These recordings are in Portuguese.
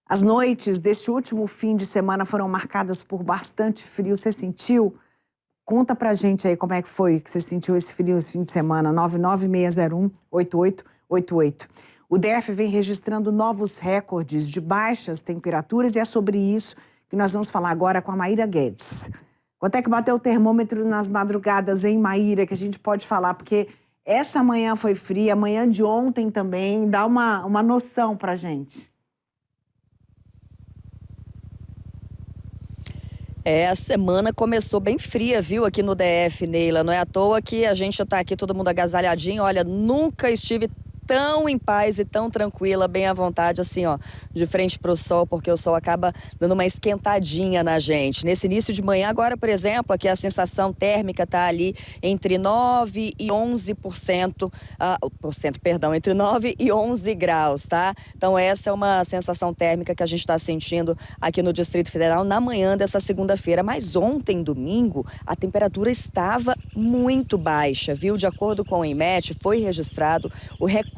As noites deste último fim de semana foram marcadas por bastante frio. Você sentiu? Conta pra gente aí como é que foi que você sentiu esse frio esse fim de semana. 99601-8888. O DF vem registrando novos recordes de baixas temperaturas e é sobre isso que nós vamos falar agora com a Maíra Guedes. Quanto é que bateu o termômetro nas madrugadas, hein, Maíra, que a gente pode falar? Porque essa manhã foi fria, a manhã de ontem também. Dá uma noção pra gente. A semana começou bem fria, viu, aqui no DF, Neila. Não é à toa que a gente está aqui todo mundo agasalhadinho. Olha, nunca estive tão em paz e tão tranquila, bem à vontade, assim, ó, de frente para o sol, porque o sol acaba dando uma esquentadinha na gente. Nesse início de manhã, agora, por exemplo, aqui a sensação térmica está ali entre 9 e 11%, entre 9 e 11 graus, tá? Então essa é uma sensação térmica que a gente está sentindo aqui no Distrito Federal na manhã dessa segunda-feira. Mas ontem, domingo, a temperatura estava muito baixa, viu? De acordo com o INMET, foi registrado o recorde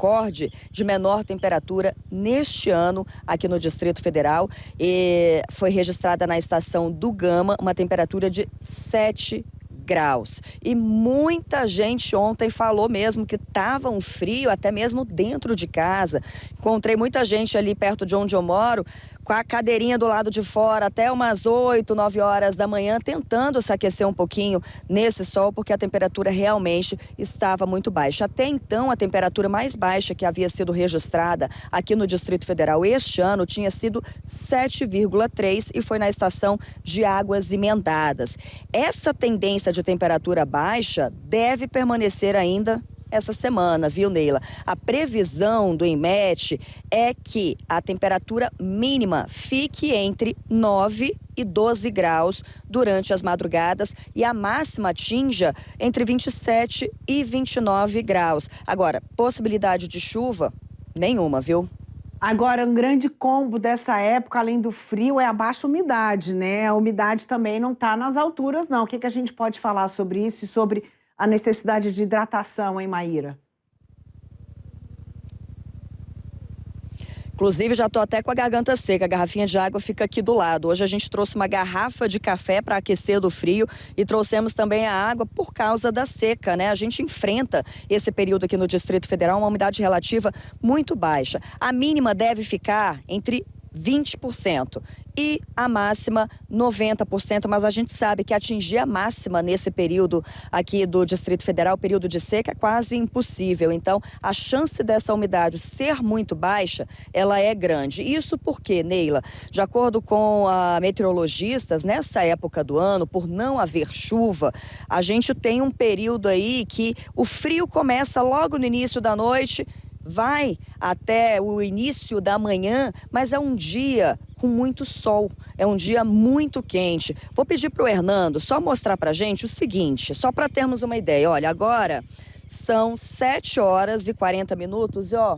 de menor temperatura neste ano aqui no Distrito Federal, e foi registrada na estação do Gama uma temperatura de 7 graus. E muita gente ontem falou mesmo que estava um frio até mesmo dentro de casa. Encontrei muita gente ali perto de onde eu moro com a cadeirinha do lado de fora até umas 8, 9 horas da manhã, tentando se aquecer um pouquinho nesse sol, porque a temperatura realmente estava muito baixa. Até então, a temperatura mais baixa que havia sido registrada aqui no Distrito Federal este ano tinha sido 7,3 e foi na estação de Águas Emendadas. Essa tendência de temperatura baixa deve permanecer ainda essa semana, viu, Neila? A previsão do INMET é que a temperatura mínima fique entre 9 e 12 graus durante as madrugadas e a máxima atinja entre 27 e 29 graus. Agora, possibilidade de chuva? Nenhuma, viu? Agora, um grande combo dessa época, além do frio, é a baixa umidade, né? A umidade também não está nas alturas, não. O que a gente pode falar sobre isso e sobre a necessidade de hidratação, hein, Maíra? Inclusive, já estou até com a garganta seca, a garrafinha de água fica aqui do lado. Hoje a gente trouxe uma garrafa de café para aquecer do frio e trouxemos também a água por causa da seca, né? A gente enfrenta esse período aqui no Distrito Federal, uma umidade relativa muito baixa. A mínima deve ficar entre 20% e a máxima 90%, mas a gente sabe que atingir a máxima nesse período aqui do Distrito Federal, período de seca, é quase impossível. Então, a chance dessa umidade ser muito baixa, ela é grande. Isso porque, Neila, de acordo com meteorologistas, nessa época do ano, por não haver chuva, a gente tem um período aí que o frio começa logo no início da noite, vai até o início da manhã, mas é um dia com muito sol, é um dia muito quente. Vou pedir para o Hernando só mostrar para a gente o seguinte, só para termos uma ideia. Olha, agora são 7 horas e 40 minutos e ó,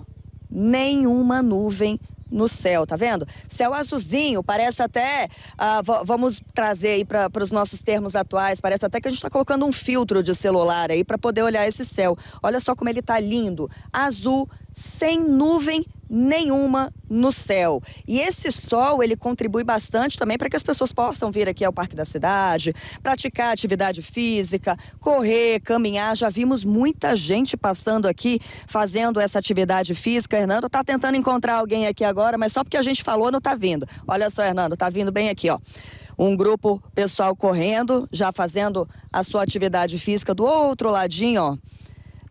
nenhuma nuvem no céu, tá vendo? Céu azulzinho, parece até, vamos trazer aí para os nossos termos atuais, parece até que a gente está colocando um filtro de celular aí para poder olhar esse céu. Olha só como ele tá lindo, azul, sem nuvem nenhuma no céu. E esse sol, ele contribui bastante também para que as pessoas possam vir aqui ao Parque da Cidade, praticar atividade física, correr, caminhar. Já vimos muita gente passando aqui, fazendo essa atividade física. Hernando tá tentando encontrar alguém aqui agora, mas só porque a gente falou não tá vindo. Olha só, Hernando, tá vindo bem aqui, ó. Um grupo pessoal correndo, já fazendo a sua atividade física do outro ladinho, ó.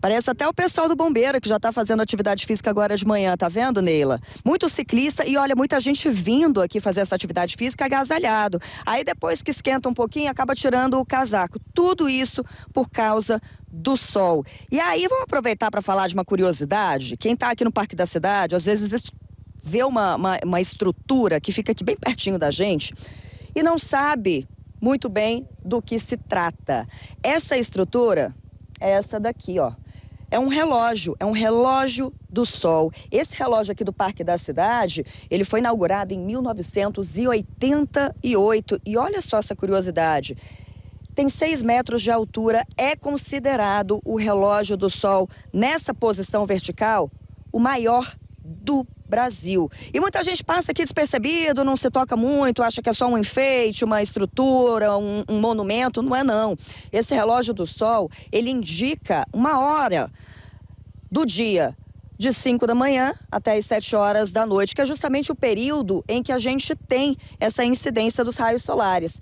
Parece até o pessoal do bombeiro que já está fazendo atividade física agora de manhã, tá vendo, Neila? Muito ciclista e olha, muita gente vindo aqui fazer essa atividade física agasalhado. Aí depois que esquenta um pouquinho, acaba tirando o casaco. Tudo isso por causa do sol. E aí, vamos aproveitar para falar de uma curiosidade. Quem está aqui no Parque da Cidade, às vezes vê uma estrutura que fica aqui bem pertinho da gente e não sabe muito bem do que se trata. Essa estrutura é essa daqui, ó. É um relógio do sol. Esse relógio aqui do Parque da Cidade, ele foi inaugurado em 1988. E olha só essa curiosidade. Tem 6 metros de altura, é considerado o relógio do sol nessa posição vertical o maior do Brasil. E muita gente passa aqui despercebido, não se toca muito, acha que é só um enfeite, uma estrutura, um monumento. Não é, não. Esse relógio do sol, ele indica uma hora do dia, de 5 da manhã até as 7 horas da noite, que é justamente o período em que a gente tem essa incidência dos raios solares.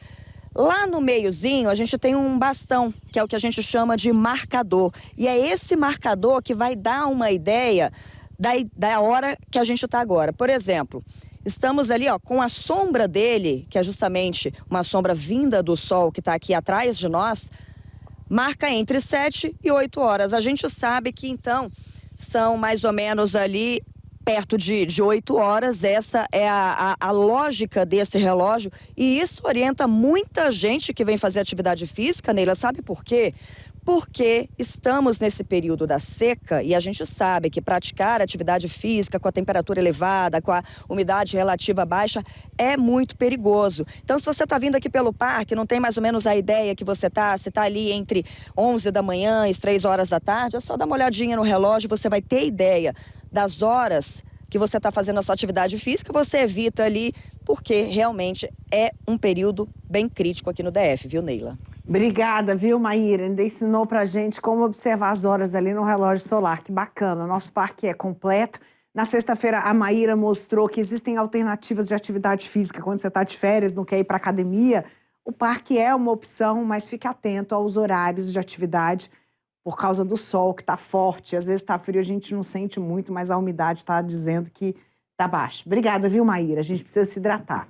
Lá no meiozinho, a gente tem um bastão, que é o que a gente chama de marcador. E é esse marcador que vai dar uma ideia da hora que a gente está agora. Por exemplo, estamos ali com a sombra dele, que é justamente uma sombra vinda do sol que está aqui atrás de nós, marca entre 7 e 8 horas. A gente sabe que, então, são mais ou menos ali perto de 8 horas. Essa é a lógica desse relógio, e isso orienta muita gente que vem fazer atividade física, Neila. Sabe por quê? Porque estamos nesse período da seca e a gente sabe que praticar atividade física com a temperatura elevada, com a umidade relativa baixa, é muito perigoso. Então, se você está vindo aqui pelo parque, não tem mais ou menos a ideia que você se está ali entre 11 da manhã e 3 horas da tarde, é só dar uma olhadinha no relógio, você vai ter ideia das horas que você está fazendo a sua atividade física. Você evita ali, porque realmente é um período bem crítico aqui no DF, viu, Neila? Obrigada, viu, Maíra? Ainda ensinou pra gente como observar as horas ali no relógio solar. Que bacana. Nosso parque é completo. Na sexta-feira, a Maíra mostrou que existem alternativas de atividade física quando você está de férias, não quer ir para academia. O parque é uma opção, mas fique atento aos horários de atividade por causa do sol, que está forte. Às vezes está frio, a gente não sente muito, mas a umidade está dizendo que está baixa. Obrigada, viu, Maíra? A gente precisa se hidratar.